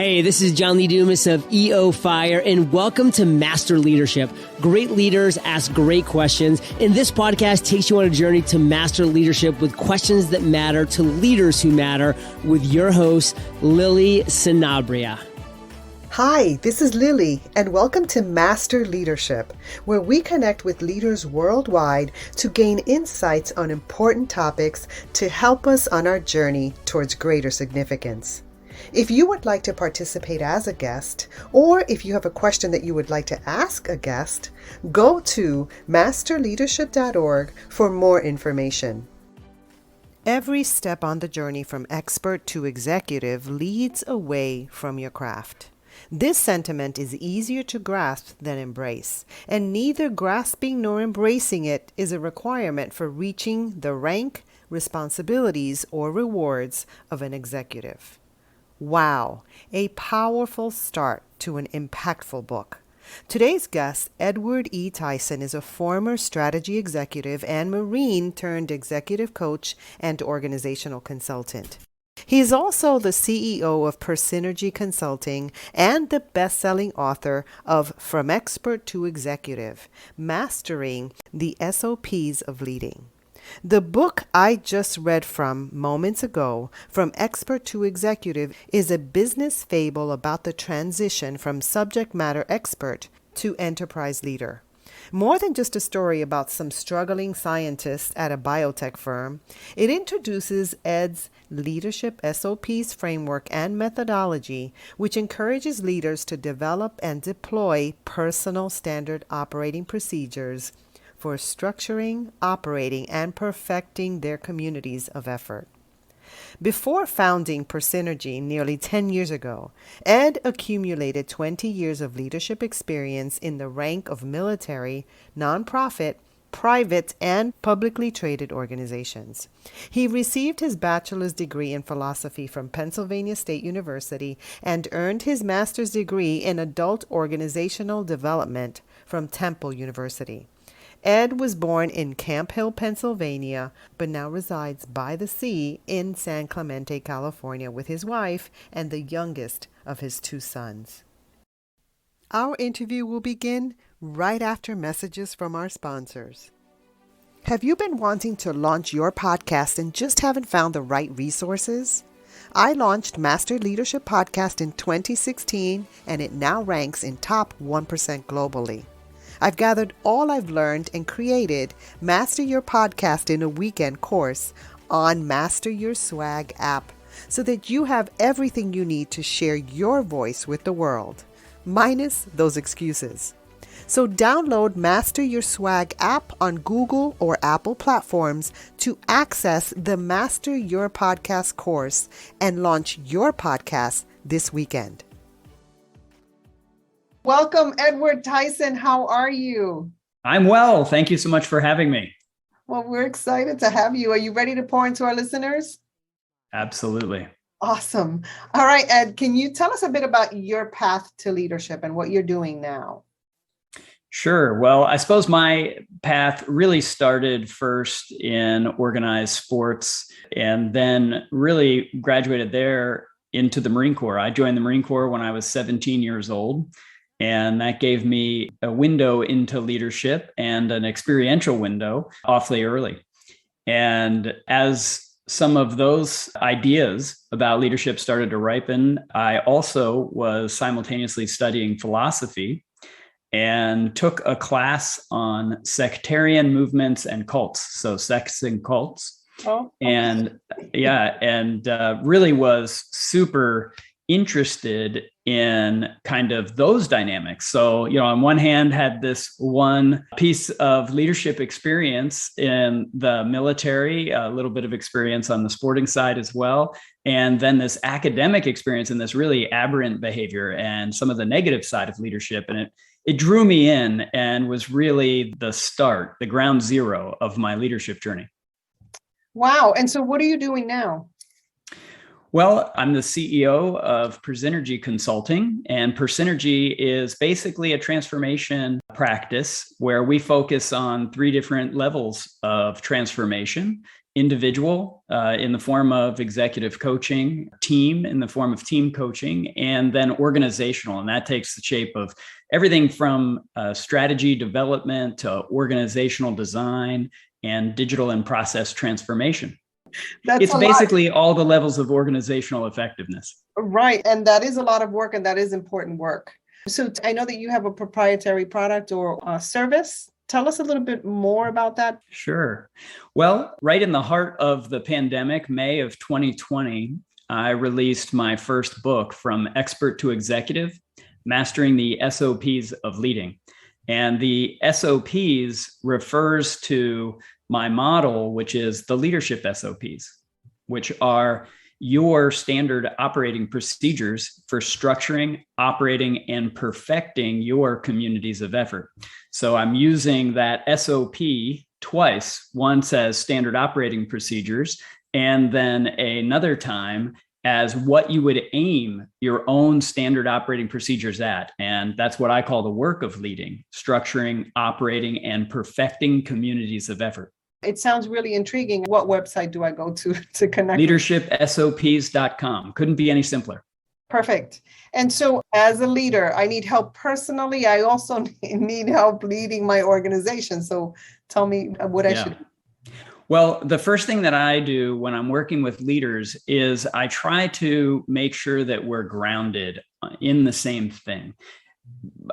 Hey, this is John Lee Dumas of EO Fire, and welcome to Master Leadership. Great leaders ask great questions, and this podcast takes you on a journey to master leadership with questions that matter to leaders who matter with your host, Lily Sanabria. Hi, this is Lily, and welcome to Master Leadership, where we connect with leaders worldwide to gain insights on important topics to help us on our journey towards greater significance. If you would like to participate as a guest, or if you have a question that you would like to ask a guest, go to masterleadership.org for more information. Every step on the journey from expert to executive leads away from your craft. This sentiment is easier to grasp than embrace, and neither grasping nor embracing it is a requirement for reaching the rank, responsibilities, or rewards of an executive. Wow, a powerful start to an impactful book. Today's guest, Edward E. Tyson, is a former strategy executive and Marine turned executive coach and organizational consultant. He is also the CEO of PerSynergy Consulting and the best-selling author of From Expert to Executive, Mastering the SOPs of Leading. The book I just read from moments ago, From Expert to Executive, is a business fable about the transition from subject matter expert to enterprise leader. More than just a story about some struggling scientists at a biotech firm, it introduces Ed's Leadership SOPs framework and methodology, which encourages leaders to develop and deploy personal standard operating procedures for structuring, operating, and perfecting their communities of effort. Before founding PerSynergy nearly 10 years ago, Ed accumulated 20 years of leadership experience in the rank of military, nonprofit, private, and publicly traded organizations. He received his bachelor's degree in philosophy from Pennsylvania State University and earned his master's degree in adult organizational development from Temple University. Ed was born in Camp Hill, Pennsylvania, but now resides by the sea in San Clemente, California, with his wife and the youngest of his two sons. Our interview will begin right after messages from our sponsors. Have you been wanting to launch your podcast and just haven't found the right resources? I launched Master Leadership Podcast in 2016, and it now ranks in top 1% globally. I've gathered all I've learned and created Master Your Podcast in a Weekend course on Master Your Swag app so that you have everything you need to share your voice with the world, minus those excuses. So download Master Your Swag app on Google or Apple platforms to access the Master Your Podcast course and launch your podcast this weekend. Welcome, Edward Tyson. How are you? I'm well. Thank you so much for having me. Well, we're excited to have you. Are you ready to pour into our listeners? Absolutely. Awesome. All right, Ed, can you tell us a bit about your path to leadership and what you're doing now? Sure. Well, I suppose my path really started first in organized sports and then really graduated there into the Marine Corps. I joined the Marine Corps when I was 17 years old. And that gave me a window into leadership and an experiential window awfully early. And as some of those ideas about leadership started to ripen, I also was simultaneously studying philosophy and took a class on sectarian movements and cults. So sects and cults. Oh. And really was super interested in kind of those dynamics. So, on one hand, had this one piece of leadership experience in the military, a little bit of experience on the sporting side as well. And then this academic experience in this really aberrant behavior and some of the negative side of leadership. And it drew me in and was really the start, the ground zero of my leadership journey. Wow. And so what are you doing now? Well, I'm the CEO of PerSynergy Consulting, and PerSynergy is basically a transformation practice where we focus on three different levels of transformation. individual in the form of executive coaching, team in the form of team coaching, and then organizational. And that takes the shape of everything from strategy development to organizational design and digital and process transformation. It's basically all the levels of organizational effectiveness. Right. And that is a lot of work, and that is important work. So I know that you have a proprietary product or a service. Tell us a little bit more about that. Sure. Well, right in the heart of the pandemic, May of 2020, I released my first book, From Expert to Executive, Mastering the SOPs of Leading. And the SOPs refers to my model, which is the leadership SOPs, which are your standard operating procedures for structuring, operating, and perfecting your communities of effort. So I'm using that SOP twice, once as standard operating procedures, and then another time as what you would aim your own standard operating procedures at. And that's what I call the work of leading, structuring, operating, and perfecting communities of effort. It sounds really intriguing. What website do I go to connect? LeadershipSOPs.com. Couldn't be any simpler. Perfect. And so as a leader, I need help personally. I also need help leading my organization. So tell me what I should do. Well, the first thing that I do when I'm working with leaders is I try to make sure that we're grounded in the same thing.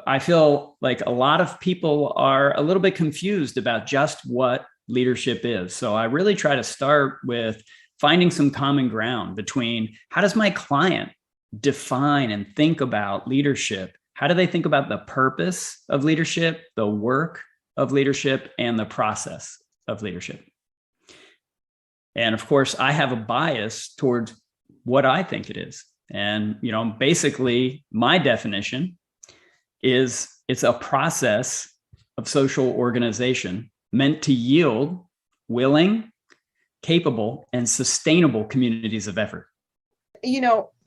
I feel like a lot of people are a little bit confused about just what leadership is. So I really try to start with finding some common ground between how does my client define and think about leadership? How do they think about the purpose of leadership, the work of leadership, and the process of leadership? And of course, I have a bias towards what I think it is. And, basically my definition is it's a process of social organization meant to yield willing, capable, and sustainable communities of effort.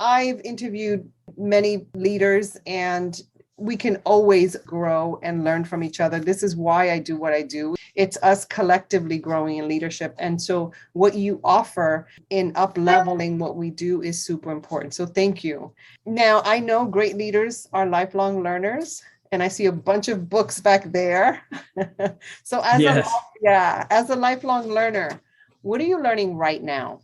I've interviewed many leaders, and we can always grow and learn from each other. This is why I do what I do. It's us collectively growing in leadership. And so what you offer in up-leveling what we do is super important. So thank you. Now, I know great leaders are lifelong learners, and I see a bunch of books back there. So as a lifelong learner, what are you learning right now?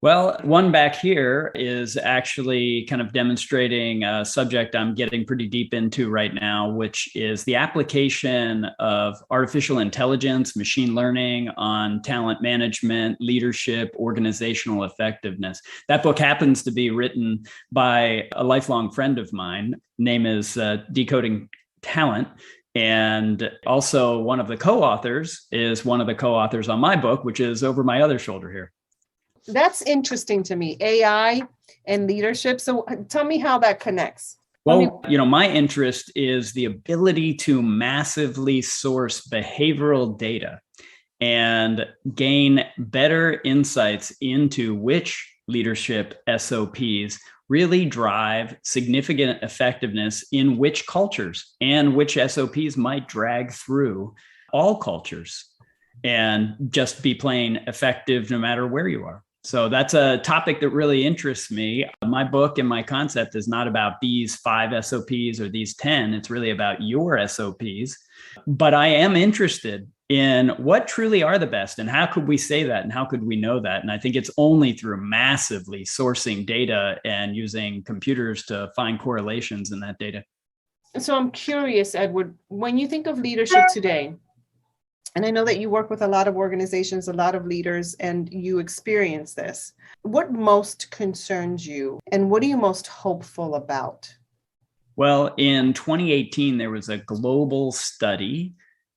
Well, one back here is actually kind of demonstrating a subject I'm getting pretty deep into right now, which is the application of artificial intelligence, machine learning on talent management, leadership, organizational effectiveness. That book happens to be written by a lifelong friend of mine. Name is Decoding Talent. And also one of the co-authors is one of the co-authors on my book, which is over my other shoulder here. That's interesting to me, AI and leadership. So tell me how that connects. Well, my interest is the ability to massively source behavioral data and gain better insights into which leadership SOPs really drive significant effectiveness in which cultures and which SOPs might drag through all cultures and just be plain effective no matter where you are. So that's a topic that really interests me. My book and my concept is not about these 5 SOPs or these 10. It's really about your SOPs. But I am interested in what truly are the best and how could we say that and how could we know that? And I think it's only through massively sourcing data and using computers to find correlations in that data. So I'm curious, Edward, when you think of leadership today, and I know that you work with a lot of organizations, a lot of leaders, and you experience this. What most concerns you, and what are you most hopeful about? Well, in 2018, there was a global study,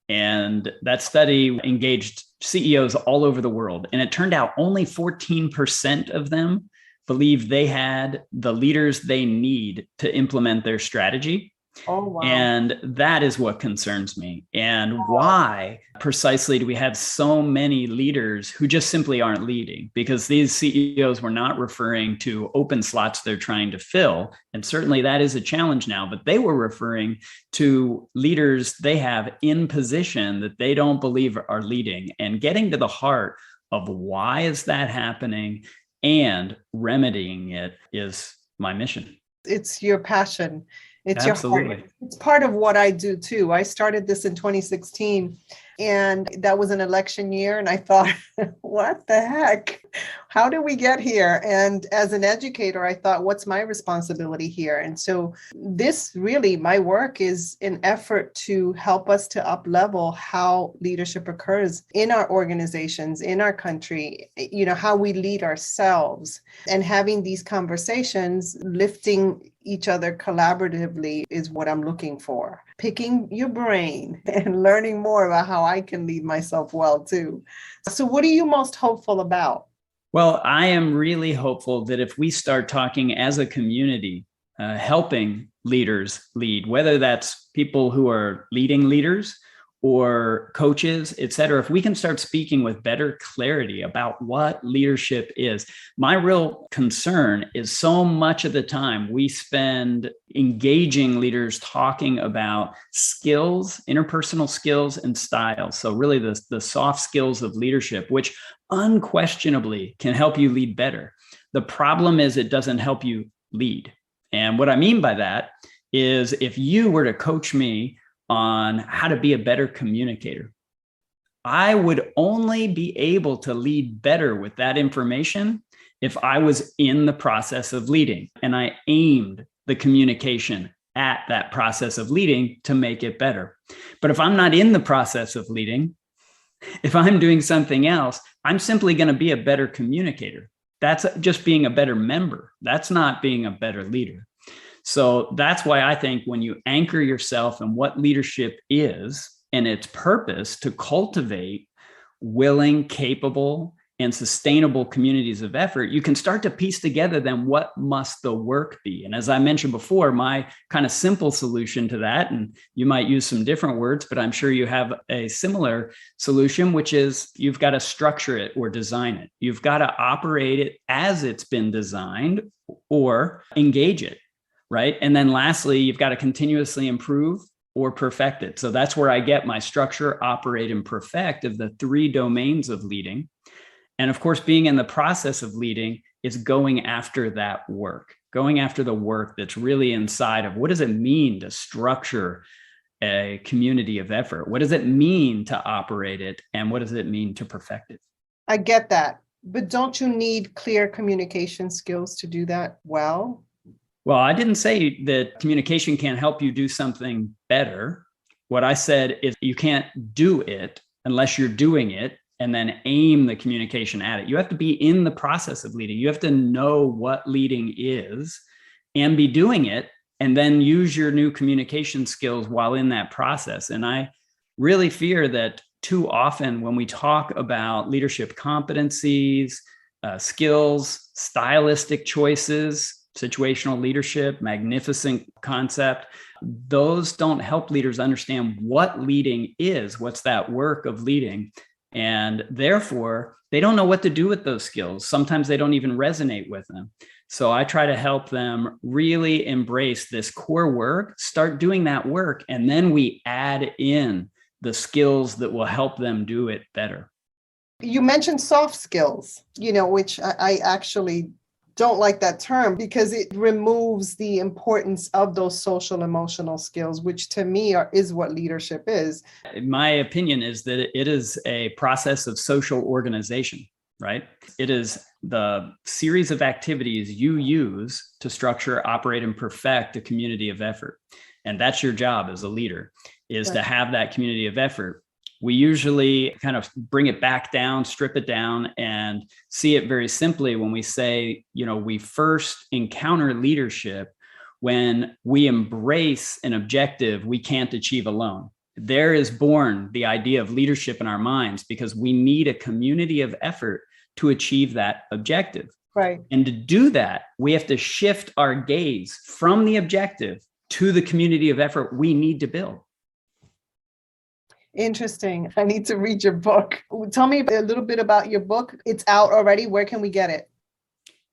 and that study engaged CEOs all over the world. And it turned out only 14% of them believe they had the leaders they need to implement their strategy. Oh, wow. And that is what concerns me. And why precisely do we have so many leaders who just simply aren't leading? Because these CEOs were not referring to open slots they're trying to fill. And certainly that is a challenge now, but they were referring to leaders they have in position that they don't believe are leading, and getting to the heart of why is that happening, and remedying it is my mission. It's your passion. It's Absolutely. your heart. It's part of what I do too. I started this in 2016, and that was an election year. And I thought, what the heck? How did we get here? And as an educator, I thought, what's my responsibility here? And so this really, my work is an effort to help us to up-level how leadership occurs in our organizations, in our country, how we lead ourselves, and having these conversations, lifting each other collaboratively is what I'm looking for. Picking your brain and learning more about how I can lead myself well too. So what are you most hopeful about? Well, I am really hopeful that if we start talking as a community, helping leaders lead, whether that's people who are leading leaders or coaches, et cetera, if we can start speaking with better clarity about what leadership is. My real concern is so much of the time we spend engaging leaders talking about skills, interpersonal skills and styles. So really the soft skills of leadership, which unquestionably can help you lead better. The problem is it doesn't help you lead. And what I mean by that is if you were to coach me on how to be a better communicator, I would only be able to lead better with that information if I was in the process of leading and I aimed the communication at that process of leading to make it better. But if I'm not in the process of leading, if I'm doing something else, I'm simply going to be a better communicator. That's just being a better member. That's not being a better leader. So that's why I think when you anchor yourself in what leadership is and its purpose to cultivate willing, capable, and sustainable communities of effort, you can start to piece together then what must the work be. And as I mentioned before, my kind of simple solution to that, and you might use some different words, but I'm sure you have a similar solution, which is you've got to structure it or design it. You've got to operate it as it's been designed or engage it. Right. And then lastly, you've got to continuously improve or perfect it. So that's where I get my structure, operate, and perfect of the three domains of leading. And of course, being in the process of leading is going after that work, going after the work that's really inside of what does it mean to structure a community of effort? What does it mean to operate it? And what does it mean to perfect it? I get that. But don't you need clear communication skills to do that well? Well, I didn't say that communication can't help you do something better. What I said is you can't do it unless you're doing it and then aim the communication at it. You have to be in the process of leading. You have to know what leading is and be doing it, and then use your new communication skills while in that process. And I really fear that too often when we talk about leadership competencies, skills, stylistic choices, situational leadership, magnificent concept, those don't help leaders understand what leading is, what's that work of leading. And therefore, they don't know what to do with those skills. Sometimes they don't even resonate with them. So I try to help them really embrace this core work, start doing that work, and then we add in the skills that will help them do it better. You mentioned soft skills, which I actually don't like that term because it removes the importance of those social emotional skills, which to me is what leadership is. My opinion is that it is a process of social organization, right? It is the series of activities you use to structure, operate, and perfect a community of effort. And that's your job as a leader, is to have that community of effort. We usually kind of bring it back down, strip it down, and see it very simply when we say, we first encounter leadership when we embrace an objective we can't achieve alone. There is born the idea of leadership in our minds because we need a community of effort to achieve that objective. Right. And to do that, we have to shift our gaze from the objective to the community of effort we need to build. Interesting. I need to read your book. Tell me a little bit about your book. It's out already. Where can we get it?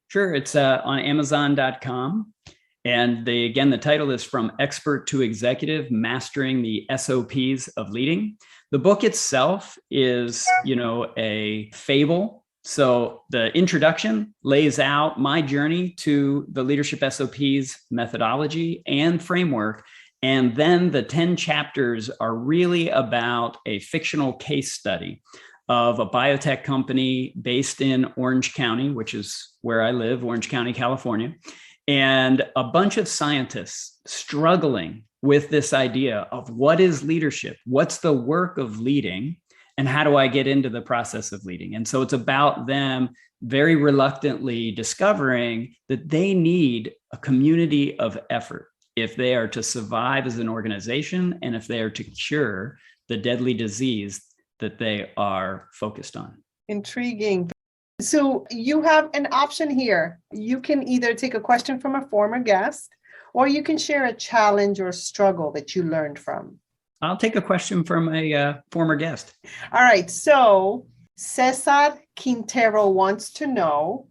Sure. It's on Amazon.com. And the title is From Expert to Executive, Mastering the SOPs of Leading. The book itself is, a fable. So the introduction lays out my journey to the leadership SOPs methodology and framework. And then the 10 chapters are really about a fictional case study of a biotech company based in Orange County, which is where I live, Orange County, California, and a bunch of scientists struggling with this idea of what is leadership, what's the work of leading, and how do I get into the process of leading? And so it's about them very reluctantly discovering that they need a community of effort if they are to survive as an organization and if they are to cure the deadly disease that they are focused on. Intriguing. So you have an option here. You can either take a question from a former guest, or you can share a challenge or struggle that you learned from. I'll take a question from a former guest. All right. So Cesar Quintero wants to know,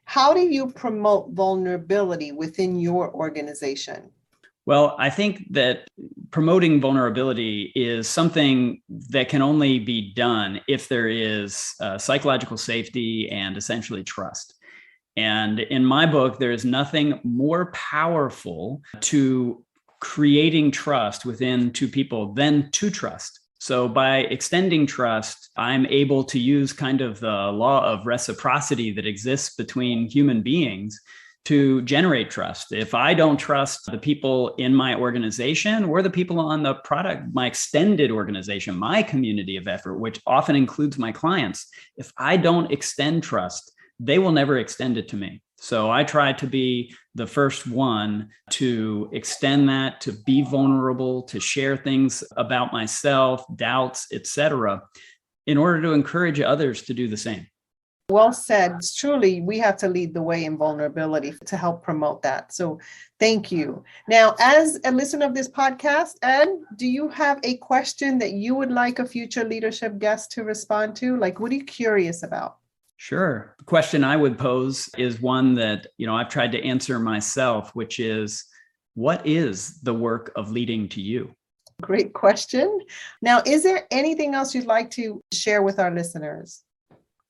how do you promote vulnerability within your organization? Well, I think that promoting vulnerability is something that can only be done if there is psychological safety and essentially trust. And in my book, there is nothing more powerful to creating trust within two people than to trust. So by extending trust, I'm able to use kind of the law of reciprocity that exists between human beings to generate trust. If I don't trust the people in my organization or the people on the product, my extended organization, my community of effort, which often includes my clients, if I don't extend trust, they will never extend it to me. So I try to be the first one to extend that, to be vulnerable, to share things about myself, doubts, etc., in order to encourage others to do the same. Well said. Truly, we have to lead the way in vulnerability to help promote that. So thank you. Now, as a listener of this podcast, Ed, do you have a question that you would like a future leadership guest to respond to? Like, what are you curious about? Sure. The question I would pose is one that, I've tried to answer myself, which is, what is the work of leading to you? Great question. Now, is there anything else you'd like to share with our listeners?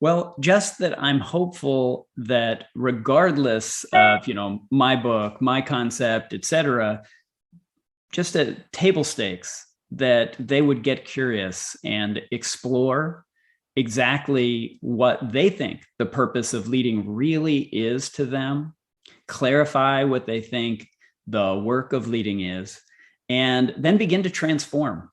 Well, just that I'm hopeful that regardless of, my book, my concept, et cetera, just at table stakes, that they would get curious and explore exactly what they think the purpose of leading really is to them, clarify what they think the work of leading is, and then begin to transform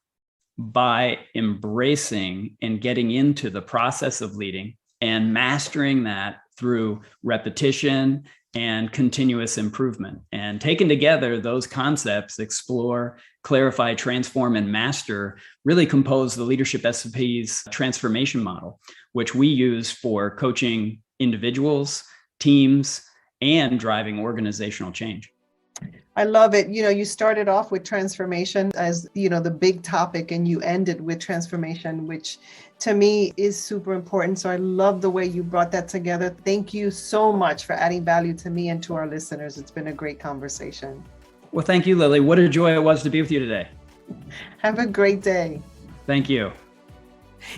by embracing and getting into the process of leading and mastering that through repetition and continuous improvement. And taken together, those concepts, explore, clarify, transform, and master, really compose the Leadership SOPs transformation model, which we use for coaching individuals, teams, and driving organizational change. I love it. You started off with transformation as, the big topic, and you ended with transformation, which to me is super important. So I love the way you brought that together. Thank you so much for adding value to me and to our listeners. It's been a great conversation. Well, thank you, Lily. What a joy it was to be with you today. Have a great day. Thank you.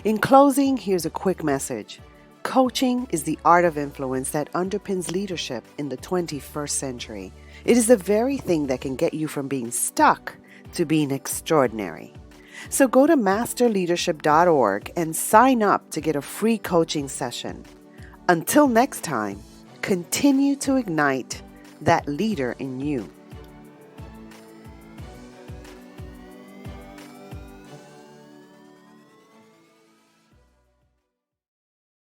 In closing, here's a quick message. Coaching is the art of influence that underpins leadership in the 21st century. It is the very thing that can get you from being stuck to being extraordinary. So go to masterleadership.org and sign up to get a free coaching session. Until next time, continue to ignite that leader in you.